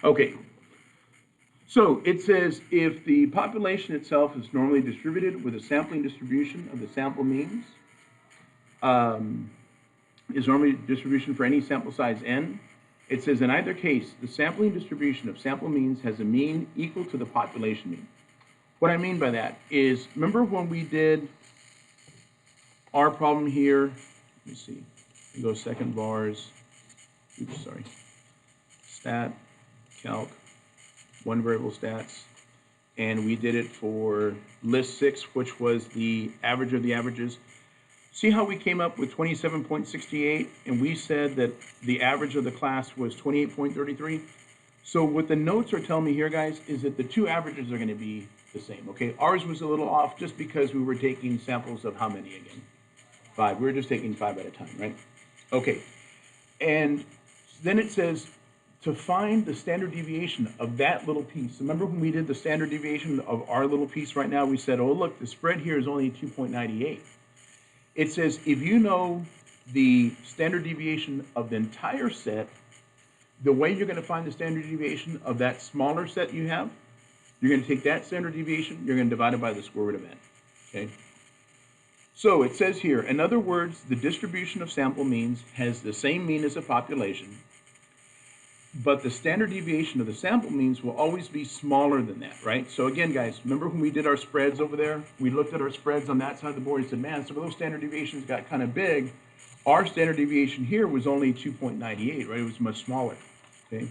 Okay, so it says if the population itself is normally distributed with a sampling distribution of the sample means, um, is normally distribution for any sample size n. It says in either case, the sampling distribution of sample means has a mean equal to the population mean. What I mean by that is, remember when we did our problem here? Let me see. We go second bars. Oops, sorry. Stat, calc, one variable stats. And we did it for list 6, which was the average of the averages. See how we came up with 27.68, and we said that the average of the class was 28.33? So what the notes are telling me here, guys, is that the two averages are going to be the same, okay? Ours was a little off just because we were taking samples of how many again? 5. We were just taking 5 at a time, right? Okay. And then it says to find the standard deviation of that little piece. Remember when we did the standard deviation of our little piece right now, we said, oh, look, the spread here is only 2.98. It says if you know the standard deviation of the entire set, the way you're going to find the standard deviation of that smaller set you have, you're going to take that standard deviation, you're going to divide it by the square root of n. Okay? So it says here, in other words, the distribution of sample means has the same mean as the population, but the standard deviation of the sample means will always be smaller than that, right? So again, guys, remember when we did our spreads over there? We looked at our spreads on that side of the board and said, man, some of those standard deviations got kind of big. Our standard deviation here was only 2.98, right? It was much smaller, okay?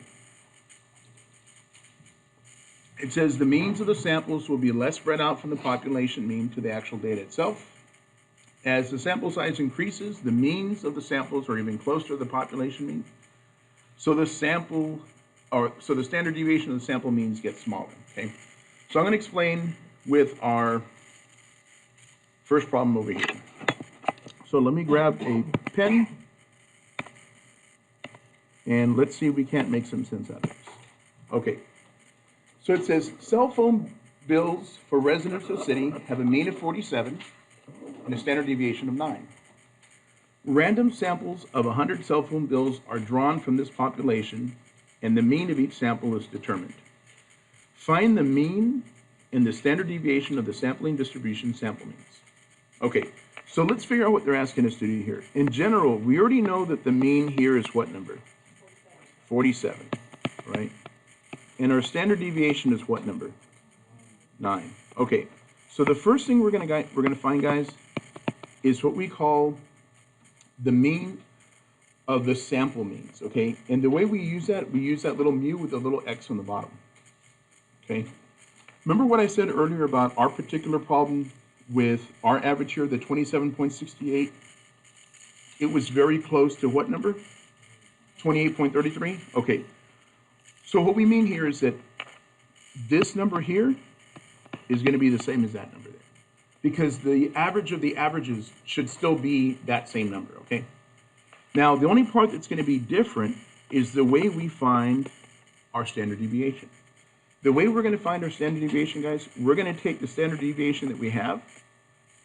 It says the means of the samples will be less spread out from the population mean to the actual data itself. As the sample size increases, the means of the samples are even closer to the population mean. So the sample, so the standard deviation of the sample means gets smaller, okay? So I'm going to explain with our first problem over here. So let me grab a pen, and let's see if we can't make some sense out of this. Okay, so it says cell phone bills for residents of the city have a mean of 47 and a standard deviation of 9. Random samples of 100 cell phone bills are drawn from this population, and the mean of each sample is determined. Find the mean and the standard deviation of the sampling distribution sample means. Okay, so let's figure out what they're asking us to do here. In general, we already know that the mean here is what number? 47, right? And our standard deviation is what number? 9. Okay, so the first thing we're gonna find, guys, is what we call the mean of the sample means, okay? And the way we use that little mu with the little x on the bottom, okay? Remember what I said earlier about our particular problem with our average here, the 27.68? It was very close to what number? 28.33? Okay. So what we mean here is that this number here is going to be the same as that number there, because the average of the averages should still be that same number, okay? Now, the only part that's going to be different is the way we find our standard deviation. The way we're going to find our standard deviation, guys, we're going to take the standard deviation that we have,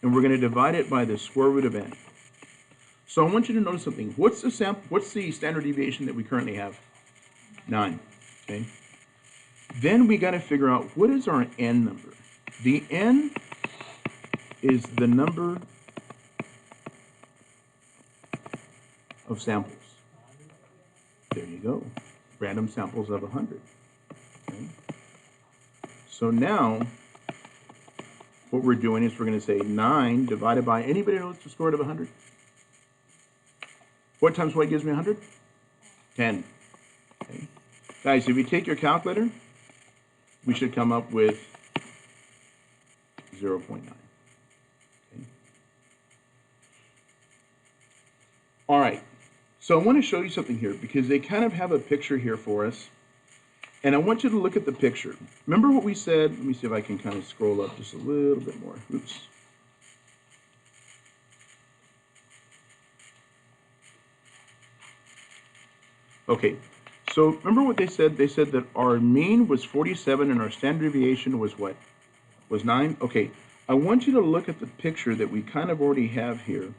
and we're going to divide it by the square root of n. So I want you to notice something. What's the standard deviation that we currently have? 9, okay? Then we got to figure out what is our n number. The n is the number of samples. There you go. Random samples of 100. Okay. So now, what we're doing is we're going to say 9 divided by, anybody know what's the square root of 100? What times what gives me 100? 10. Okay. Guys, if you take your calculator, we should come up with 0.9. Okay. All right. So I want to show you something here because they kind of have a picture here for us. And I want you to look at the picture. Remember what we said? Let me see if I can kind of scroll up just a little bit more. Oops. Okay, so remember what they said? They said that our mean was 47 and our standard deviation was what? Was 9? Okay, I want you to look at the picture that we kind of already have here.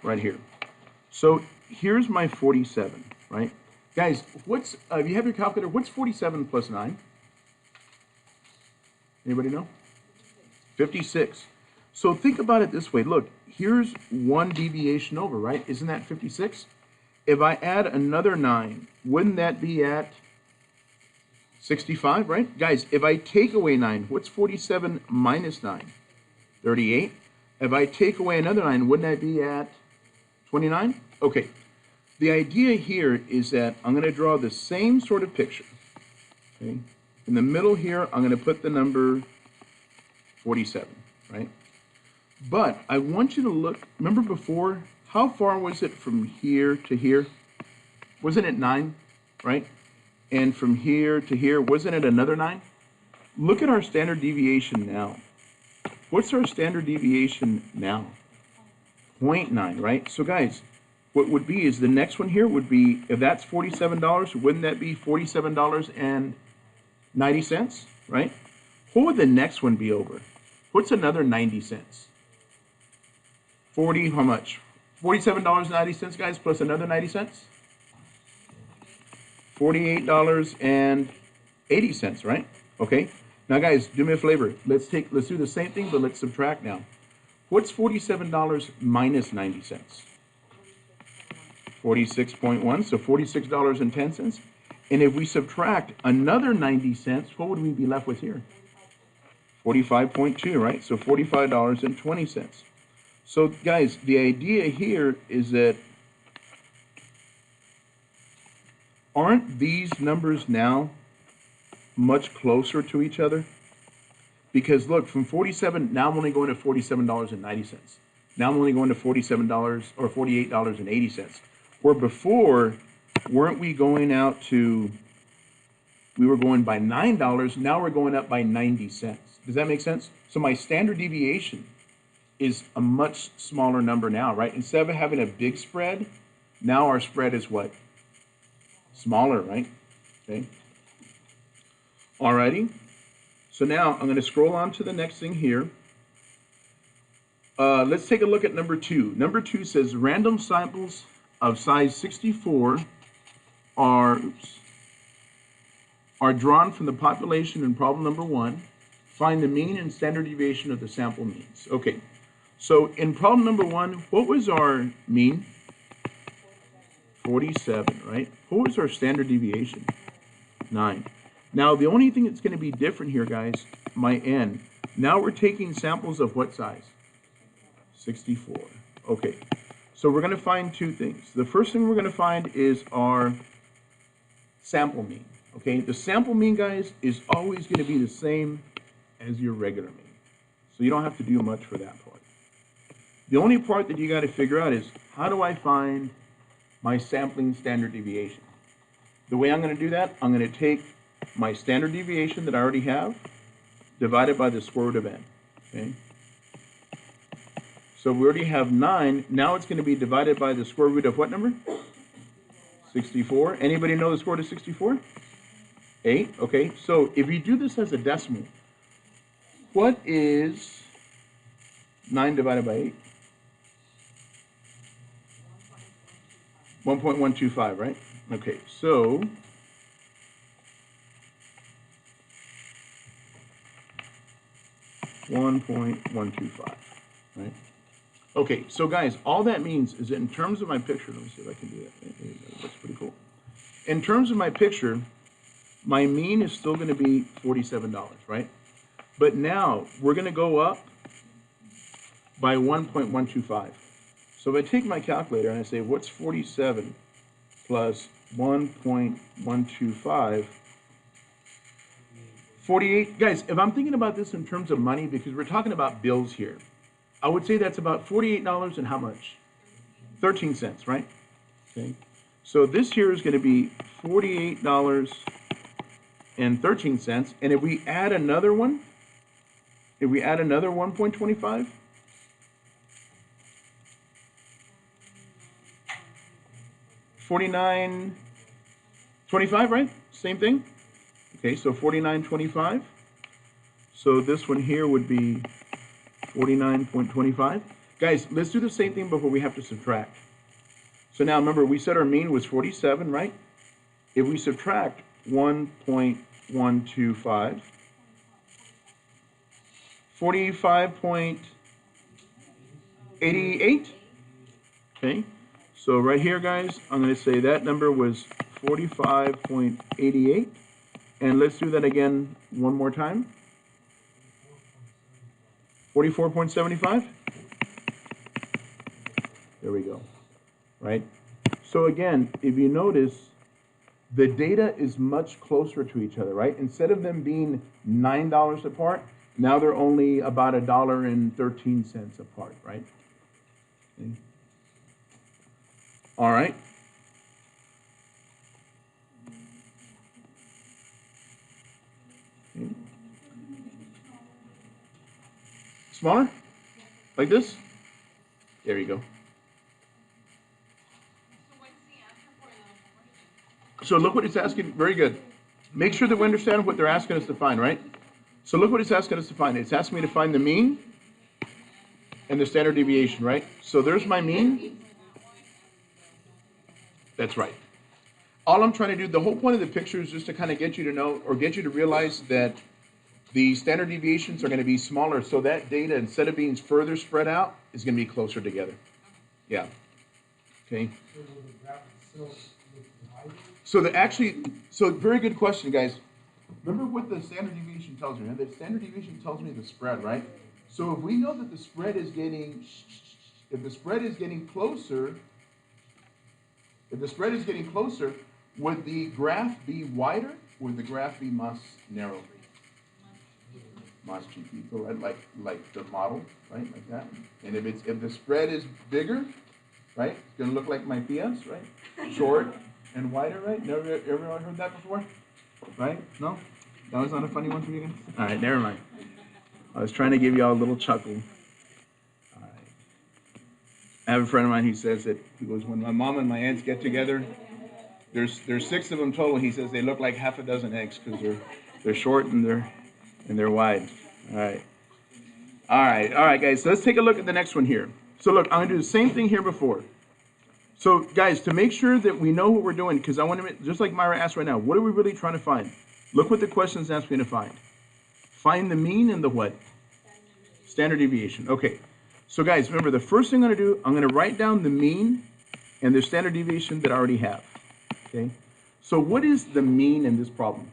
Right here. So here's my 47, right? Guys, if you have your calculator, what's 47 plus 9? Anybody know? 56. So think about it this way. Look, here's one deviation over, right? Isn't that 56? If I add another 9, wouldn't that be at 65, right? Guys, if I take away 9, what's 47 minus 9? 38. If I take away another 9, wouldn't that be at 29? Okay. The idea here is that I'm going to draw the same sort of picture. Okay. In the middle here, I'm going to put the number 47, right? But I want you to look, remember before, how far was it from here to here? Wasn't it 9, right? And from here to here, wasn't it another 9? Look at our standard deviation now. What's our standard deviation now? 0.9, right? So guys, what would be is the next one here would be, if that's $47, wouldn't that be $47.90, right? What would the next one be over? What's another 90 cents? 40, how much? $47.90, guys, plus another 90 cents? $48.80, right? Okay. Now, guys, do me a favor. Let's do the same thing, but let's subtract now. What's $47 minus 90 cents? 46.1, so $46.10. And if we subtract another 90 cents, what would we be left with here? 45.2, right? So $45.20. So, guys, the idea here is that aren't these numbers now much closer to each other? Because look, from 47, now I'm only going to $47.90. Now I'm only going to $47 or $48.80. Where before, weren't we going out to, we were going by $9, now we're going up by 90 cents. Does that make sense? So my standard deviation is a much smaller number now, right? Instead of having a big spread, now our spread is what? Smaller, right? Okay. Alrighty. So now I'm going to scroll on to the next thing here. Let's take a look at number 2. Number 2 says random samples of size 64 are drawn from the population in problem number 1. Find the mean and standard deviation of the sample means. Okay. So in problem number 1, what was our mean? 47, right? What was our standard deviation? 9. Now, the only thing that's going to be different here, guys, my n. Now we're taking samples of what size? 64. Okay. So we're going to find two things. The first thing we're going to find is our sample mean. Okay? The sample mean, guys, is always going to be the same as your regular mean. So you don't have to do much for that part. The only part that you got to figure out is, how do I find my sampling standard deviation? The way I'm going to do that, I'm going to take my standard deviation that I already have, divided by the square root of n. Okay? So we already have 9. Now it's going to be divided by the square root of what number? 64. Anybody know the square root of 64? 8. Okay, so if you do this as a decimal, what is 9 divided by 8? 1.125, right? Okay, so $1.125, right? Okay, so guys, all that means is that in terms of my picture, let me see if I can do that. That looks pretty cool. In terms of my picture, my mean is still going to be $47, right? But now we're going to go up by 1.125. So if I take my calculator and I say, what's 47 plus 1.125? 48, guys, if I'm thinking about this in terms of money, because we're talking about bills here, I would say that's about $48 and how much? 13 cents, right? Okay. So this here is going to be $48.13. And if we add another one, if we add another 1.25, $49.25, right? Same thing. Okay, so $49.25. So this one here would be $49.25. Guys, let's do the same thing before we have to subtract. So now remember, we said our mean was 47, right? If we subtract 1.125, 45.88, okay? So right here, guys, I'm going to say that number was 45.88. And let's do that again one more time. 44.75. There we go, right? So again, if you notice, the data is much closer to each other, right? Instead of them being $9 apart, now they're only about $1.13 apart, right? Okay. All right. Okay. Smaller? Like this? There you go. So look what it's asking. Very good. Make sure that we understand what they're asking us to find, right? So look what it's asking us to find. It's asking me to find the mean and the standard deviation, right? So there's my mean. That's right. All I'm trying to do, the whole point of the picture is just to kind of get you to know or get you to realize that the standard deviations are going to be smaller. So that data, instead of being further spread out, is going to be closer together. Yeah. Okay. So very good question, guys. Remember what the standard deviation tells me. The standard deviation tells me the spread, right? So if we know that the spread is getting, if the spread is getting closer, would the graph be wider? Would the graph be más narrow? Más chiquito, right? Like the model, right? Like that. And if the spread is bigger, right? It's gonna look like my Pias, right? Short and wider, right? Everyone heard that before? Right? No? That was not a funny one for you guys? All right, never mind. I was trying to give you all a little chuckle. All right. I have a friend of mine who says that, he goes, when my mom and my aunts get together, there's 6 of them total. He says they look like half a dozen eggs because they're short and they're wide. All right. All right, guys. So let's take a look at the next one here. So look, I'm gonna do the same thing here before. So guys, to make sure that we know what we're doing, because I want to, just like Myra asked right now, what are we really trying to find? Look what the question's asking me to find. Find the mean and the what? Standard deviation. Okay. So guys, remember the first thing I'm going to do, I'm going to write down the mean and the standard deviation that I already have. Okay. So what is the mean in this problem?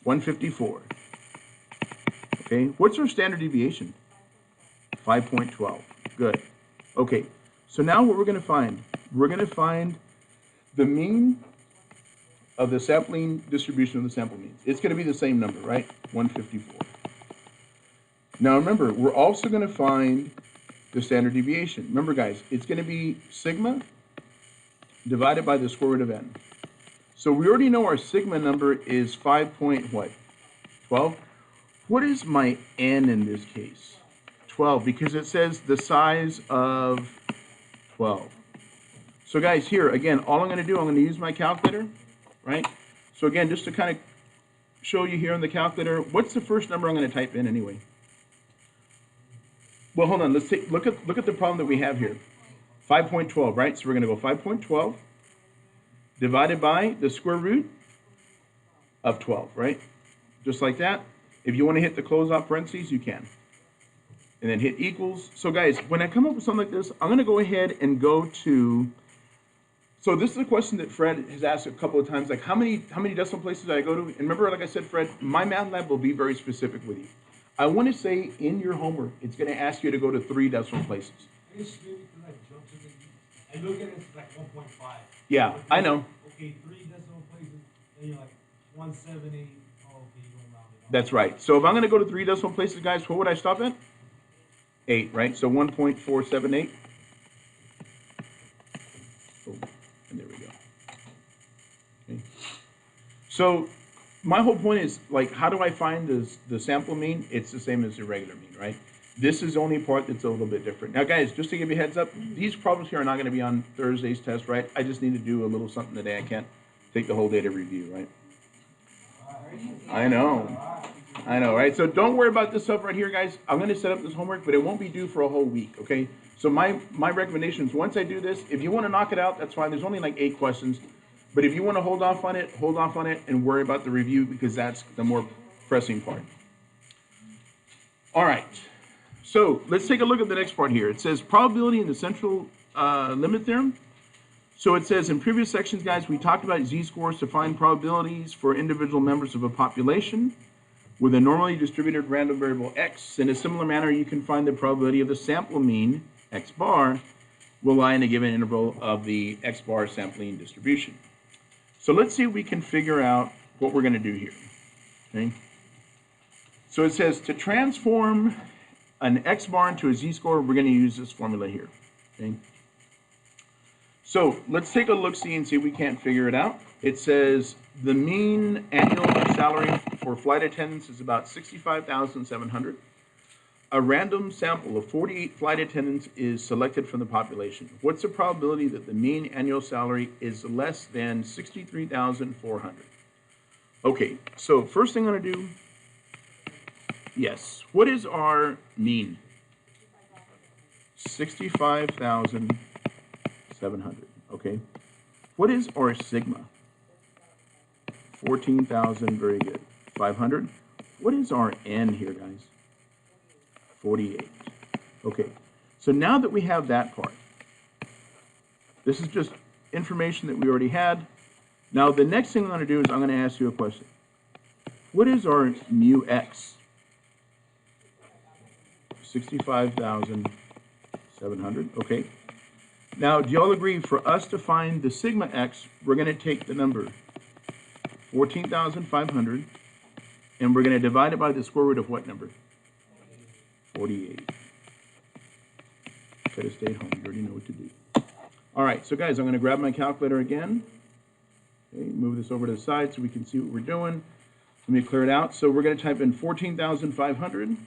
154. Okay. What's our standard deviation? 5.12. Good. Okay. So now what we're going to find the mean of the sampling distribution of the sample means. It's going to be the same number, right? 154. Now remember, we're also going to find the standard deviation. Remember guys, it's going to be sigma divided by the square root of n. So we already know our sigma number is 5.12. What is my n in this case? 12, because it says the size of 12. So guys, here, again, all I'm going to do, I'm going to use my calculator, right? So again, just to kind of show you here on the calculator, what's the first number I'm going to type in anyway? Well, hold on. Let's look at the problem that we have here. 5.12, right? So we're going to go 5.12 divided by the square root of 12, right? Just like that. If you want to hit the close-out parentheses, you can. And then hit equals. So guys, when I come up with something like this, I'm going to go ahead and go to, so this is a question that Fred has asked a couple of times, like how many decimal places do I go to? And remember, like I said, Fred, my math lab will be very specific with you. I want to say in your homework, it's going to ask you to go to 3 decimal places. I just really like jump to the, I look at it, it's like 1.5. Yeah, I know. Okay, 3 decimal places, then you're like 178. Oh, okay, you don't round it up. That's right. So if I'm going to go to 3 decimal places, guys, what would I stop at? 8, right? So 1.478. Oh, and there we go. Okay. So my whole point is, like, how do I find the sample mean? It's the same as the regular mean, right? This is the only part that's a little bit different. Now, guys, just to give you a heads up, these problems here are not going to be on Thursday's test, right? I just need to do a little something today. I can't take the whole day to review, right? I know, right? So don't worry about this stuff right here, guys. I'm going to set up this homework, but it won't be due for a whole week, okay? So my recommendation is once I do this, if you want to knock it out, that's fine. There's only like 8 questions. But if you want to hold off on it and worry about the review because that's the more pressing part. All right. So let's take a look at the next part here. It says probability in the central limit theorem. So it says in previous sections, guys, we talked about z-scores to find probabilities for individual members of a population with a normally distributed random variable x. In a similar manner, you can find the probability of the sample mean, x bar, will lie in a given interval of the x bar sampling distribution. So let's see if we can figure out what we're going to do here. Okay. So it says to transform an x bar into a z-score, we're going to use this formula here. Okay. So let's take a look-see and see if we can't figure it out. It says the mean annual salary for flight attendants is about $65,700. A random sample of 48 flight attendants is selected from the population. What's the probability that the mean annual salary is less than $63,400? Okay, so first thing I'm going to do, yes, what is our mean? 65,700, okay. What is our sigma? 14,000, very good. 500. What is our n here, guys? 48. Okay, so now that we have that part, this is just information that we already had. Now the next thing I'm going to do is I'm going to ask you a question. What is our mu x? 65,700, okay. Now, do y'all agree for us to find the sigma x, we're going to take the number 14,500 and we're going to divide it by the square root of what number? 48. Could have stayed home. You already know what to do. All right, so guys, I'm going to grab my calculator again. Okay, move this over to the side so we can see what we're doing. Let me clear it out. So we're going to type in 14,500.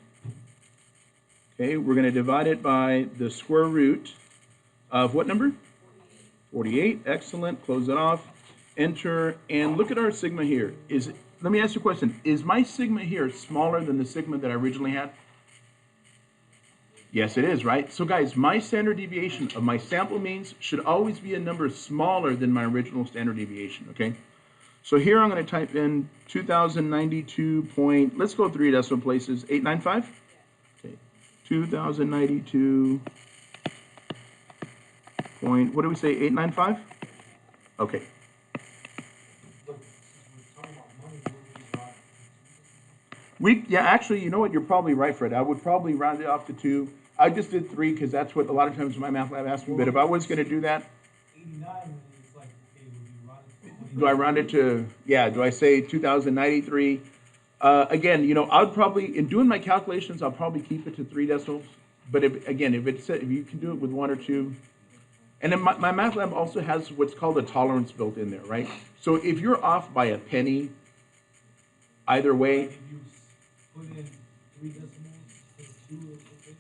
Okay, we're going to divide it by the square root of what number? 48. Excellent. Close it off. Enter. And look at our sigma here. Let me ask you a question. Is my sigma here smaller than the sigma that I originally had? Yes, it is, right? So guys, my standard deviation of my sample means should always be a number smaller than my original standard deviation, okay? So here I'm going to type in 2092 point, let's go 3 decimal places, 895? Okay, 2092 point, what do we say, 895? Okay. Yeah, actually, you know what? You're probably right, Fred. I would probably round it off to 2. I just did 3 because that's what a lot of times my math lab asks me. But if I was going to do that, 89 is like, okay, would you round it to 20? do I round it to, yeah, do I say 2093? Again, you know, I'd probably, in doing my calculations, I'll probably keep it to 3 decimals. But if you can do it with 1 or 2. And then my math lab also has what's called a tolerance built in there, right? So if you're off by a penny, either way, If you put in 3 decimals, it's 2 or something.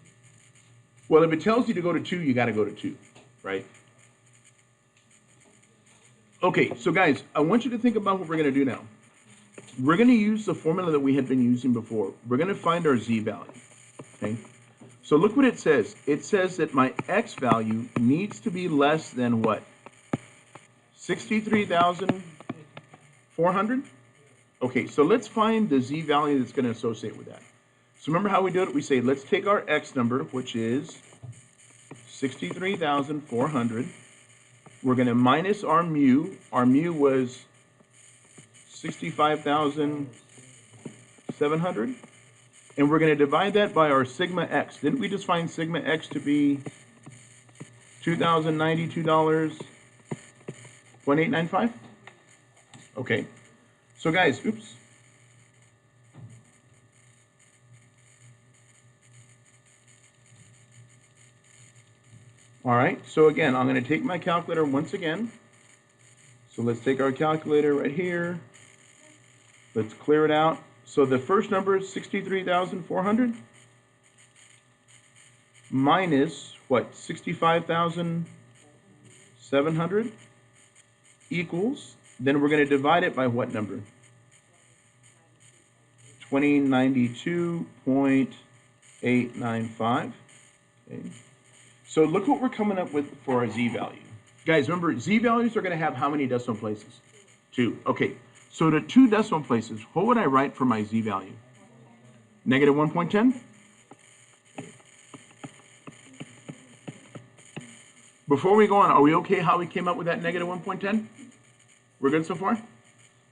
well, if it tells you to go to 2, you got to go to 2, right? Okay, so guys, I want you to think about what we're going to do now. We're going to use the formula that we had been using before. We're going to find our z value, okay? So look what it says. It says that my x value needs to be less than what? 63,400? Okay, so let's find the z value that's going to associate with that. So remember how we do it? We say, let's take our x number, which is 63,400. We're going to minus our mu. Our mu was 65,700. And we're going to divide that by our sigma x. Didn't we just find sigma x to be $2,092.895? Okay. So guys, oops. All right, so again, I'm going to take my calculator once again. So let's take our calculator right here. Let's clear it out. So the first number is 63,400 minus what? 65,700 equals, then we're going to divide it by what number? 2092.895. Okay. So look what we're coming up with for our z-value. Guys, remember, z-values are going to have how many decimal places? 2. Okay, so to 2 decimal places, what would I write for my z-value? Negative 1.10? Before we go on, are we okay how we came up with that negative 1.10? We're good so far?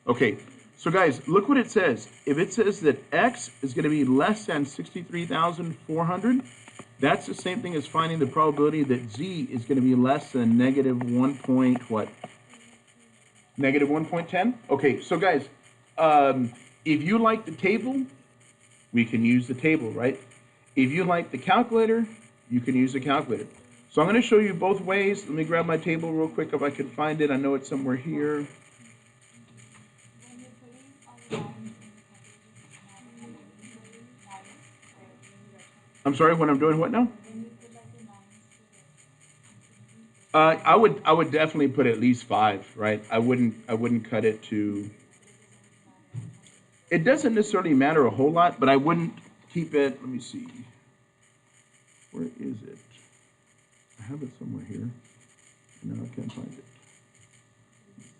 Okay, so guys, look what it says. If it says that x is going to be less than 63,400, that's the same thing as finding the probability that z is going to be less than negative 1 point what? Negative 1.10? Okay, so guys, if you like the table, we can use the table, right? If you like the calculator, you can use the calculator. So I'm going to show you both ways. Let me grab my table real quick if I can find it. I know it's somewhere here. I'm sorry, when I'm doing what now? I would definitely put at least 5, right? I wouldn't cut it to. It doesn't necessarily matter a whole lot, but I wouldn't keep it. Let me see. Where is it? I have it somewhere here. No, I can't find it.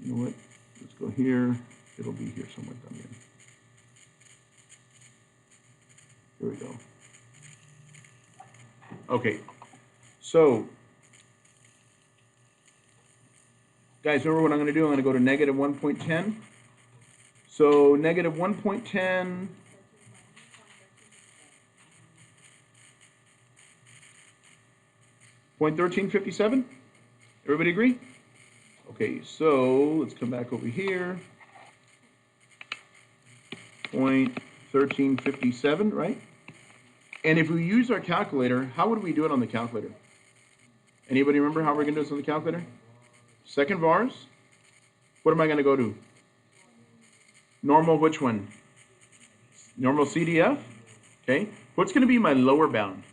You know what? Let's go here. It'll be here somewhere down here. Here we go. Okay. So, guys, remember what I'm going to do? I'm going to go to negative 1.10. So, negative 1.10. .1357. Everybody agree? Okay, so let's come back over here. 0.1357, right? And if we use our calculator, how would we do it on the calculator? Anybody remember how we're going to do this on the calculator? Second vars. What am I going to go to? Normal which one? Normal CDF? Okay. What's going to be my lower bound?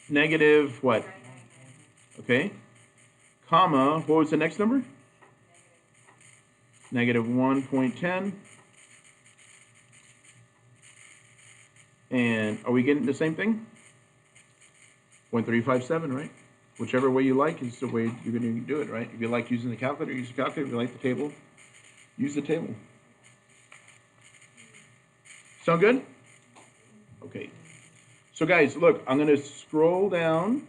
Negative what? Okay. Comma, what was the next number? Negative 1.10. And are we getting the same thing? 0.357, right? Whichever way you like is the way you're going to do it, right? If you like using the calculator, use the calculator. If you like the table, use the table. Sound good? Okay. So guys, look, I'm going to scroll down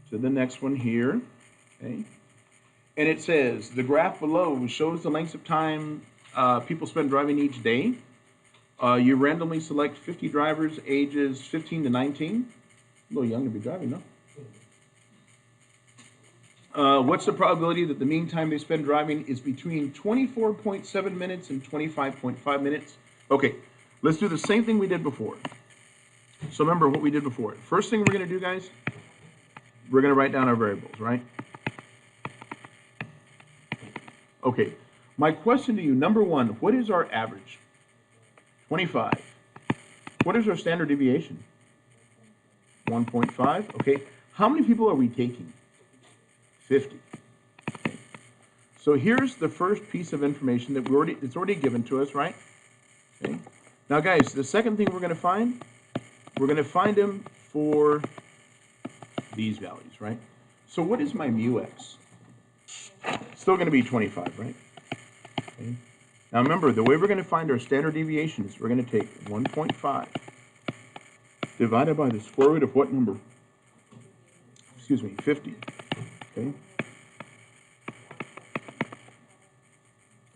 to the next one here, okay? And it says, the graph below shows the lengths of time people spend driving each day. You randomly select 50 drivers ages 15 to 19. A little young to be driving, no? What's the probability that the mean time they spend driving is between 24.7 minutes and 25.5 minutes? Okay, let's do the same thing we did before. So remember what we did before. First thing we're going to do, guys, we're going to write down our variables, right? Okay, my question to you, number one, what is our average? 25. What is our standard deviation? 1.5. Okay, how many people are we taking? 50. Okay. So here's the first piece of information that it's already given to us, right? Okay. Now, guys, the second thing we're going to find them for these values, right? So what is my mu x? Still going to be 25, right? Okay. Now remember, the way we're going to find our standard deviation is we're going to take 1.5 divided by the square root of what number? Excuse me, 50. Okay.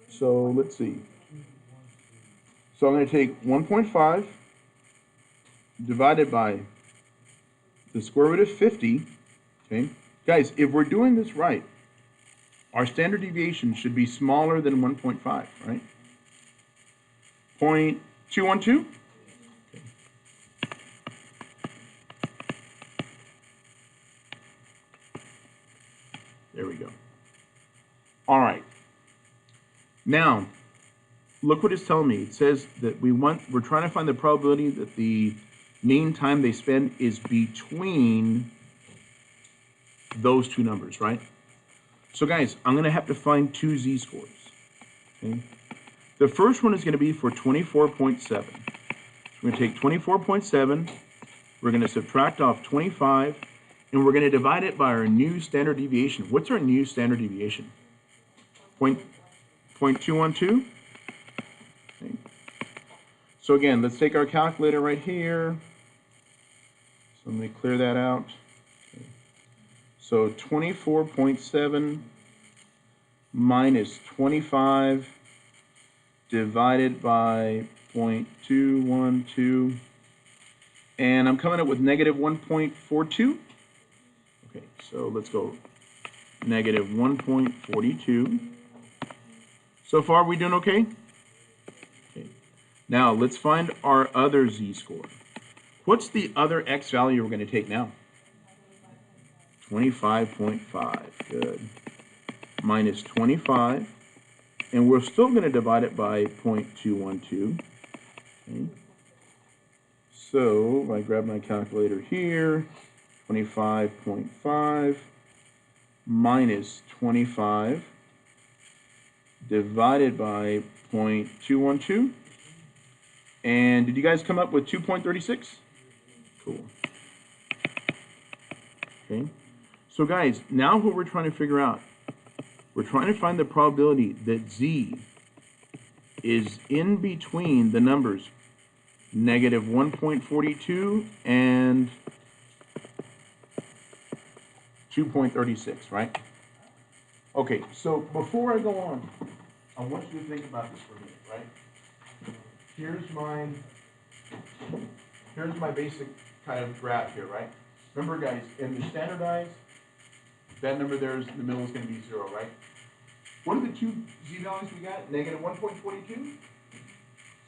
So let's see. So I'm going to take 1.5 divided by the square root of 50. Okay. Guys, if we're doing this right, our standard deviation should be smaller than 1.5, right? 0.212? Okay. There we go. All right. Now, look what it's telling me. It says that we're trying to find the probability that the mean time they spend is between those two numbers, right? So guys, I'm going to have to find two z-scores. Okay? The first one is going to be for 24.7. So we're going to take 24.7 We're going to subtract off 25, and we're going to divide it by our new standard deviation. What's our new standard deviation? 0.212? Okay. So again, let's take our calculator right here. So let me clear that out. Okay. So 24.7 minus 25 divided by 0.212, and I'm coming up with negative 1.42. Okay, so let's go negative 1.42. So far, we doing okay? Okay. Now, let's find our other z-score. What's the other x value we're going to take now? 25.5. Good. Minus 25. And we're still going to divide it by 0.212. Okay. So, if I grab my calculator here, 25.5 minus 25 divided by 0.212. And did you guys come up with 2.36? Cool. Okay. So guys, now what we're trying to figure out, we're trying to find the probability that z is in between the numbers negative 1.42 and 2.36, right? Okay, so before I go on, I want you to think about this for a minute, right? Here's my basic kind of graph here, right? Remember, guys, in the standardized, that number there is in the middle is going to be 0, right? What are the two z values we got? Negative 1.42.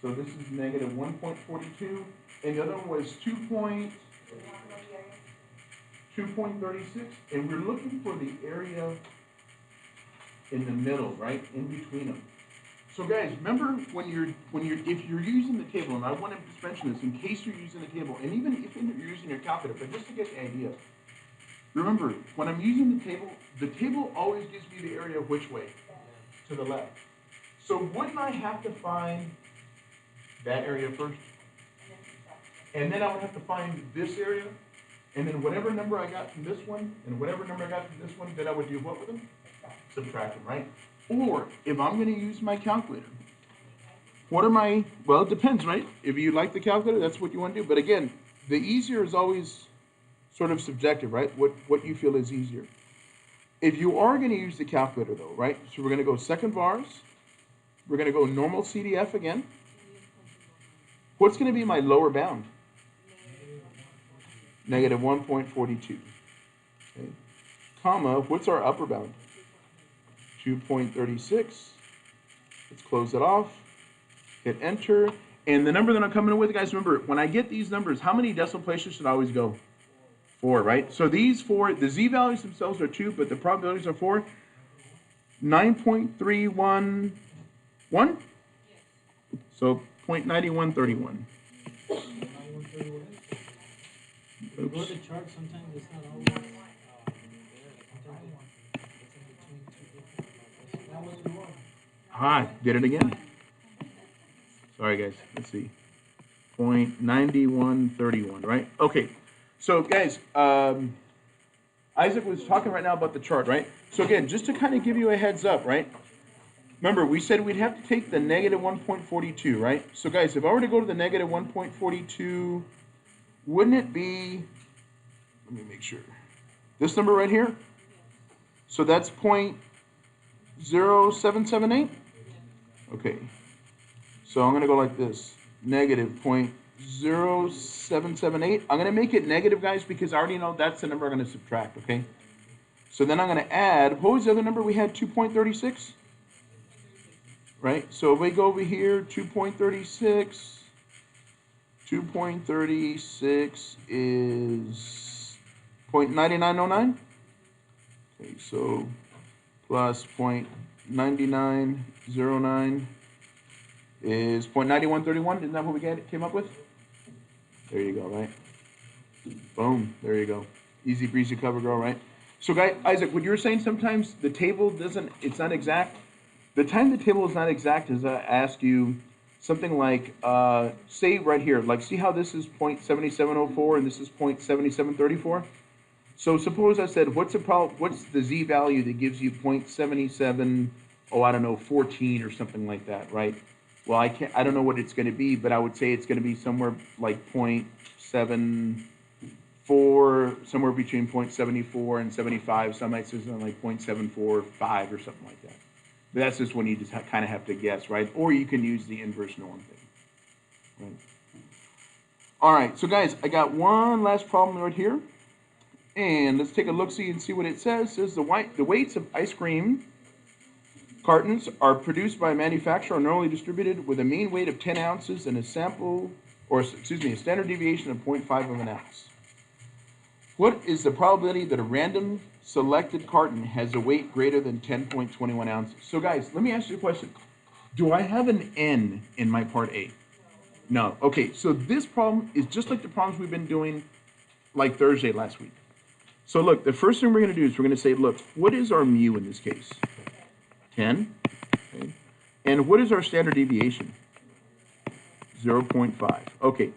So this is negative 1.42, and the other one was 2.36, and we're looking for the area in the middle, right, in between them. So guys, remember if you're using the table, and I want to just mention this in case you're using the table, and even if you're using your calculator, but just to get the idea. Remember, when I'm using the table always gives me the area which way? To the left. So wouldn't I have to find that area first? And then I would have to find this area, and then whatever number I got from this one, and whatever number I got from this one, then I would do what with them? Subtract them, right? Or, if I'm going to use my calculator, what are my, well, it depends, right? If you like the calculator, that's what you want to do. But again, the easier is always sort of subjective, right? What you feel is easier. If you are going to use the calculator, though, right? So we're going to go second vars. We're going to go normal CDF again. What's going to be my lower bound? Negative 1.42. Okay. Comma, what's our upper bound? 2.36. Let's close it off. Hit enter. And the number that I'm coming in with, guys, remember, when I get these numbers, how many decimal places should I always go? 4, right? So these 4, the z values themselves are 2, but the probabilities are 4. 9.311. So 0.9131. Go to the chart, sometimes it's not always there. That was the one. Ah, did it again. Sorry, guys. Let's see. 0.9131, right? Okay. So, guys, Isaac was talking right now about the chart, right? So, again, just to kind of give you a heads up, right? Remember, we said we'd have to take the negative 1.42, right? So, guys, if I were to go to the negative 1.42, wouldn't it be, let me make sure, this number right here? So that's 0.0778? Okay. So I'm going to go like this, negative 0.0778. I'm going to make it negative, guys, because I already know that's the number I'm going to subtract, okay? So then I'm going to add, what was the other number we had, 2.36? Right? So if we go over here, 2.36, 2.36 is 0.9909. Okay, so plus 0.9909 is 0.9131. Isn't that what we came up with? There you go, right? Boom. There you go. Easy breezy cover girl, right? So, guy Isaac, what you're saying, sometimes the table it's not exact. The time the table is not exact is I ask you, something like, say right here, like see how this is 0.7704 and this is 0.7734? So suppose I said, what's the z value that gives you 0.77, oh, I don't know, 14 or something like that, right? Well, I don't know what it's going to be, but I would say it's going to be somewhere like 0.74, somewhere between 0.74 and 75. Some might say something like 0.745 or something like that. But that's just when you just kind of have to guess, right? Or you can use the inverse norm thing, right? All right, so guys, I got one last problem right here. And let's take a look-see and see what it says. It says the weights of ice cream cartons are produced by a manufacturer are normally distributed with a mean weight of 10 ounces and a standard deviation of 0.5 of an ounce. What is the probability that a random selected carton has a weight greater than 10.21 ounces? So guys, let me ask you a question. Do I have an N in my part A? No. Okay, so this problem is just like the problems we've been doing like Thursday last week. So look, the first thing we're going to do is we're going to say, look, what is our mu in this case? 10. Okay. And what is our standard deviation? 0.5. Okay.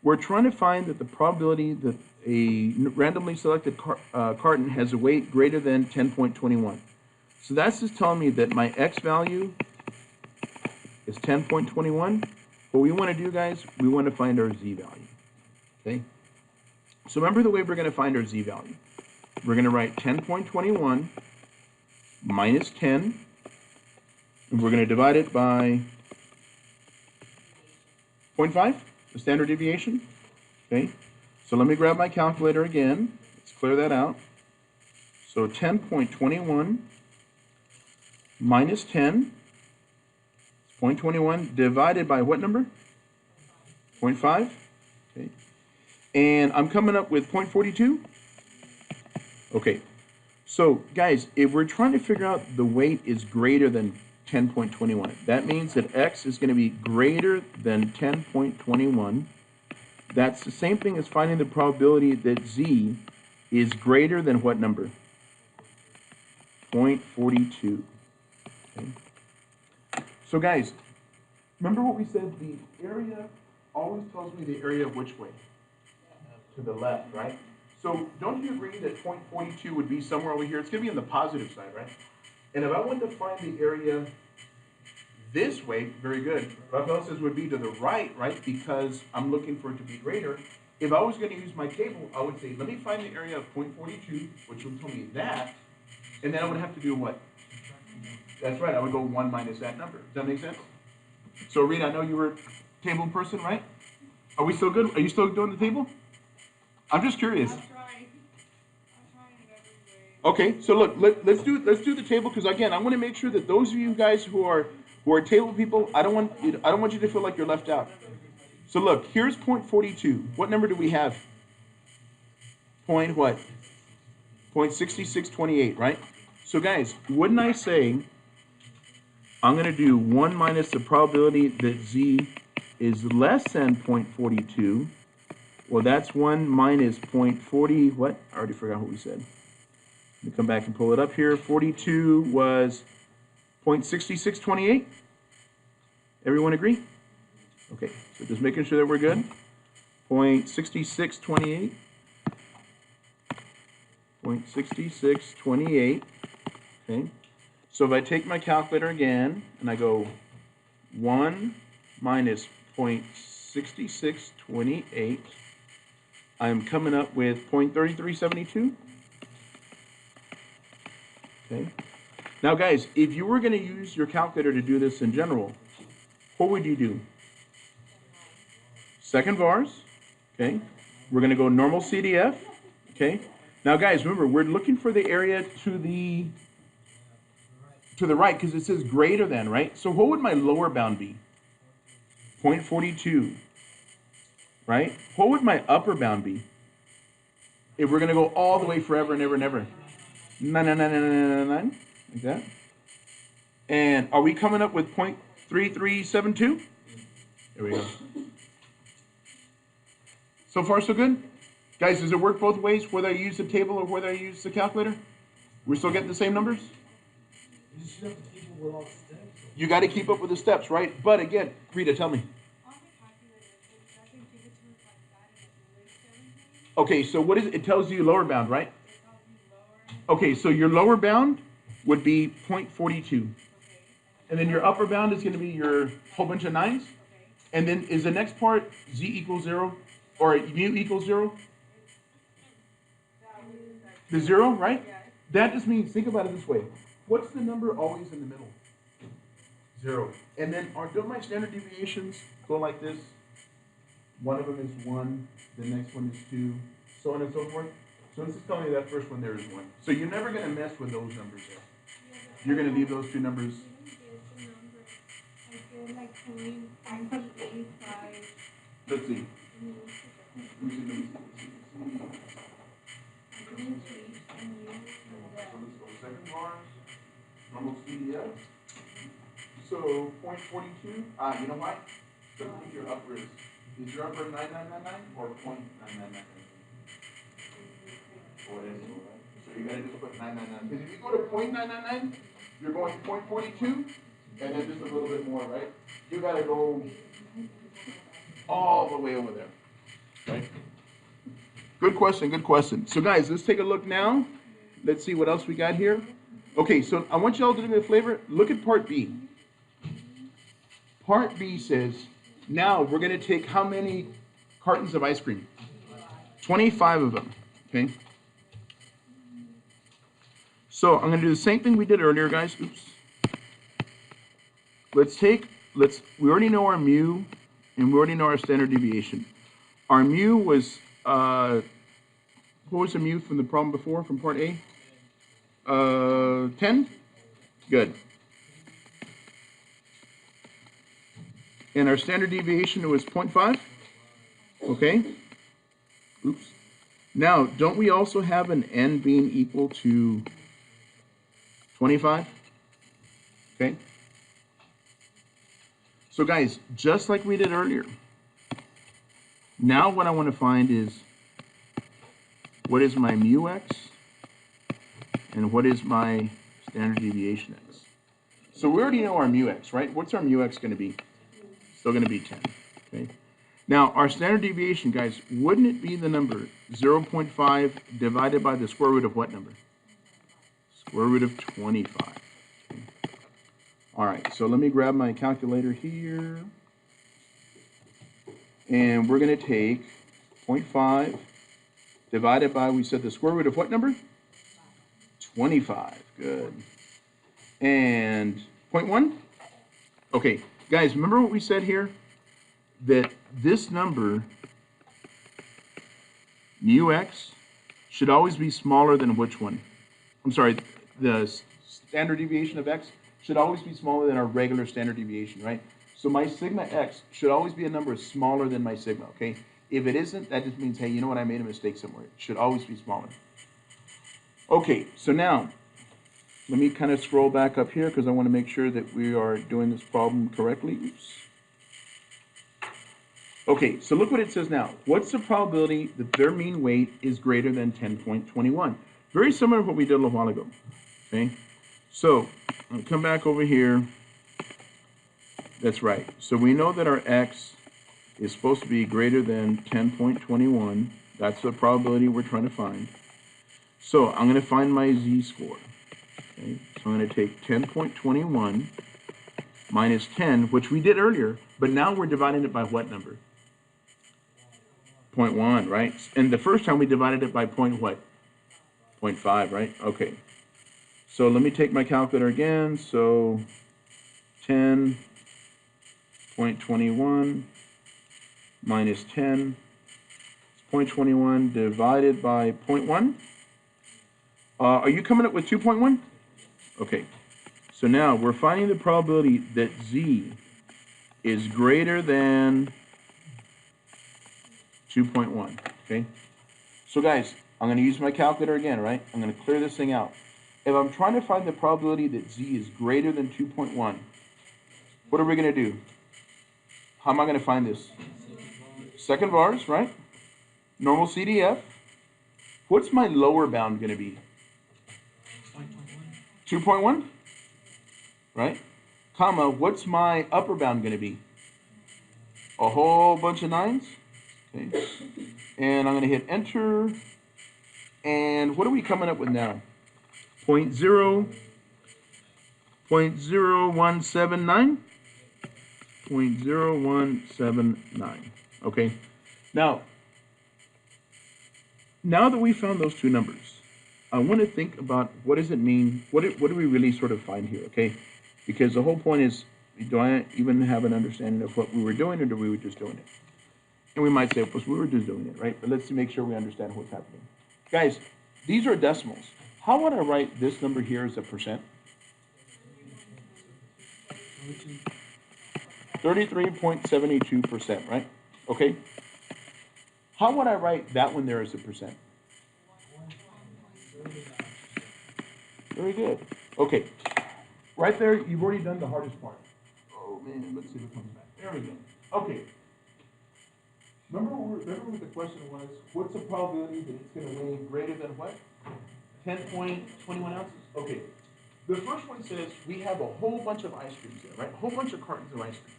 We're trying to find that the probability that a randomly selected carton has a weight greater than 10.21. So that's just telling me that my x value is 10.21. What we want to do, guys, we want to find our z value. Okay? So remember the way we're going to find our z value. We're going to write 10.21 minus 10, and we're going to divide it by 0.5, the standard deviation. Okay? So let me grab my calculator again. Let's clear that out. So 10.21 minus 10, 0.21 divided by what number? 0.5. Okay. And I'm coming up with 0.42. Okay. So guys, if we're trying to figure out the weight is greater than 10.21, that means that x is going to be greater than 10.21. That's the same thing as finding the probability that z is greater than what number? 0.42. Okay. So guys, remember what we said, the area always tells me the area which way? To the left, right? So don't you agree that 0.42 would be somewhere over here? It's going to be on the positive side, right? And if I want to find the area this way, very good. Rafael says would be to the right, right? Because I'm looking for it to be greater. If I was going to use my table, I would say, let me find the area of 0.42, which would tell me that. And then I would have to do what? That's right. I would go 1 minus that number. Does that make sense? So, Rita, I know you were a table person, right? Are we still good? Are you still doing the table? I'm just curious. I'm trying in every way. Okay, so look, let's do the table because again, I want to make sure that those of you guys who are table people, I don't want you to feel like you're left out. So look, here's 0.42. What number do we have? Point what? 0.6628, right? So guys, wouldn't I say I'm going to do 1 minus the probability that z is less than 0.42? Well, that's 1 minus 0.40, what? I already forgot what we said. Let me come back and pull it up here. 42 was 0.6628. Everyone agree? Okay, so just making sure that we're good. 0.6628. 0.6628. Okay. So if I take my calculator again and I go 1 minus 0.6628, I'm coming up with 0.3372. Okay. Now guys, if you were going to use your calculator to do this in general, what would you do? Second vars. Okay. We're going to go normal CDF. Okay. Now guys, remember, we're looking for the area to the right because it says greater than, right? So what would my lower bound be? 0.42. Right? What would my upper bound be? If we're going to go all the way forever and ever and ever. 9, like that. And are we coming up with 0.3372? There we go. So far, so good? Guys, does it work both ways, whether I use the table or whether I use the calculator? We're still getting the same numbers? You just shoot up the table with all the steps? You got to keep up with the steps, right? But again, Rita, tell me. On the calculator, it doesn't give it to us like that, and it lists everything. Okay, so what is it? It tells you lower bound, right? It tells you lower. Okay, so your lower bound would be 0.42. Okay. And then your upper bound is going to be your whole bunch of nines. Okay. And then is the next part z equals 0 or mu equals 0? That was like. The 0, right? Yeah. That just means, think about it this way. What's the number always in the middle? 0. And then don't my standard deviations go like this? One of them is 1, the next one is 2, so on and so forth. So this is telling you that first one there is 1. So you're never going to mess with those numbers there. You're going to leave those two numbers. Like, can you find the 85? Let's see. Second bars, normal CDF. So 0.42. You know what? Don't think your upper is. Is your upper 9999 or 0.9999? Oh, it is. So you gotta just put 999. Because if you go to 0.999, you're going 0.42, and then just a little bit more, right? You gotta go all the way over there, right? Good question, good question. So guys, let's take a look now. Let's see what else we got here. Okay, so I want you all to do me a favor. Look at part B. Part B says, now we're going to take how many cartons of ice cream? 25 of them, okay? So I'm going to do the same thing we did earlier, guys. Oops. We already know our mu, and we already know our standard deviation. Our mu was, what was the mu from the problem before, from part A? 10? Good. And our standard deviation was 0.5? Okay. Oops. Now, don't we also have an n being equal to 25? Okay. So guys, just like we did earlier, now what I want to find is what is my mu x and what is my standard deviation x. So we already know our mu x, right? What's our mu x going to be? Still going to be 10. Okay. Now, our standard deviation, guys, wouldn't it be the number 0.5 divided by the square root of what number? Square root of 25. Okay. All right, so let me grab my calculator here. And we're going to take 0.5 divided by, we said the square root of what number? 25. Good. And 0.1? Okay, guys, remember what we said here? That this number, mu x, should always be smaller than which one? I'm sorry, the standard deviation of x should always be smaller than our regular standard deviation, right? So my sigma x should always be a number smaller than my sigma, okay? If it isn't, that just means, hey, you know what, I made a mistake somewhere. It should always be smaller. Okay, so now, let me kind of scroll back up here because I want to make sure that we are doing this problem correctly. Oops. Okay, so look what it says now. What's the probability that their mean weight is greater than 10.21? Very similar to what we did a little while ago. Okay, so I'll come back over here. That's right. So we know that our x is supposed to be greater than 10.21. That's the probability we're trying to find. So I'm going to find my z-score. Okay, so I'm going to take 10.21 minus 10, which we did earlier, but now we're dividing it by what number? 0.1, right? And the first time we divided it by point what? 0.5, right? Okay. So let me take my calculator again. So 10.21 minus 10. 0.21 divided by 0.1. Are you coming up with 2.1? Okay. So now we're finding the probability that z is greater than 2.1. Okay. So guys, I'm going to use my calculator again, right? I'm going to clear this thing out. If I'm trying to find the probability that z is greater than 2.1, what are we going to do? How am I going to find this? Second vars, right? Normal CDF. What's my lower bound going to be? 2.1, right? comma, what's my upper bound going to be? A whole bunch of 9s. Okay. And I'm going to hit enter. And what are we coming up with now? 0.0179. 0.0179. Okay. Now that we found those two numbers, I want to think about what does it mean? What do we really sort of find here? Okay. Because the whole point is, do I even have an understanding of what we were doing, or do we were just doing it? And we might say, well, we were just doing it, right? But let's make sure we understand what's happening. Guys, these are decimals. How would I write this number here as a percent? 33.72%, right? Okay. How would I write that one there as a percent? Very good. Okay. Right there, you've already done the hardest part. Oh man, let's see if it comes back. There we go. Okay. Remember what the question was? What's the probability that it's going to weigh greater than what? 10.21 ounces? Okay. The first one says we have a whole bunch of ice creams there, right? A whole bunch of cartons of ice creams.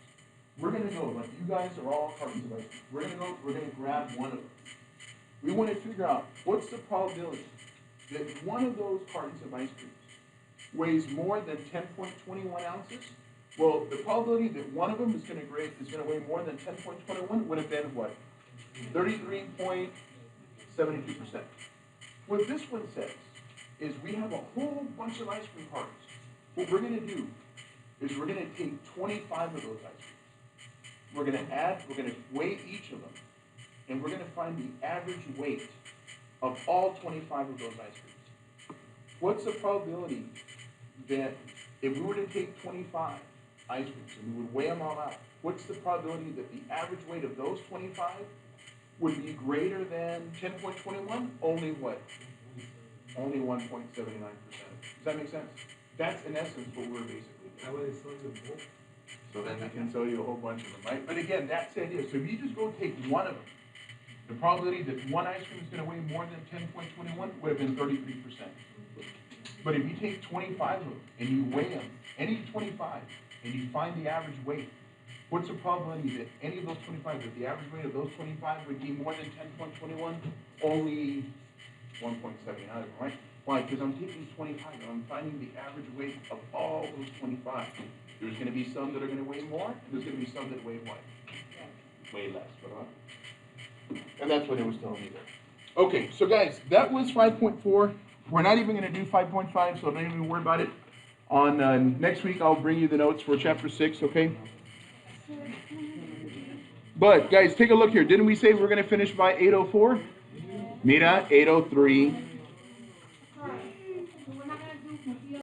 We're going to go, like you guys are all cartons of ice cream. We're going to grab one of them. We want to figure out what's the probability that one of those cartons of ice creams weighs more than 10.21 ounces. Well, the probability that one of them is going to weigh more than 10.21 would have been what? 33.72%. What this one says is we have a whole bunch of ice cream cartons. What we're going to do is we're going to take 25 of those ice creams. We're going to weigh each of them, and we're going to find the average weight of all 25 of those ice creams. What's the probability that if we were to take 25 ice creams and we would weigh them all out, what's the probability that the average weight of those 25 would be greater than 10.21? Only what? Only 1.79%. Does that make sense? That's in essence what we're basically doing. So then they can sell you a whole bunch of them, right? But again, that's the idea. So if you just go take one of them, the probability that one ice cream is going to weigh more than 10.21 would have been 33%. But if you take 25 of them and you weigh them, any 25, and you find the average weight, what's the probability that any of those 25, that the average weight of those 25 would be more than 10.21? Only 1.79, right? Why? Because I'm taking 25 and I'm finding the average weight of all those 25. There's going to be some that are going to weigh more, and there's going to be some that weigh what? Way less, right? And that's what it was telling me there. Okay, so guys, that was 5.4. We're not even going to do 5.5, so don't even worry about it. On next week, I'll bring you the notes for chapter 6, okay? But, guys, take a look here. Didn't we say we're going to finish by 8:04? Mira, 8:03.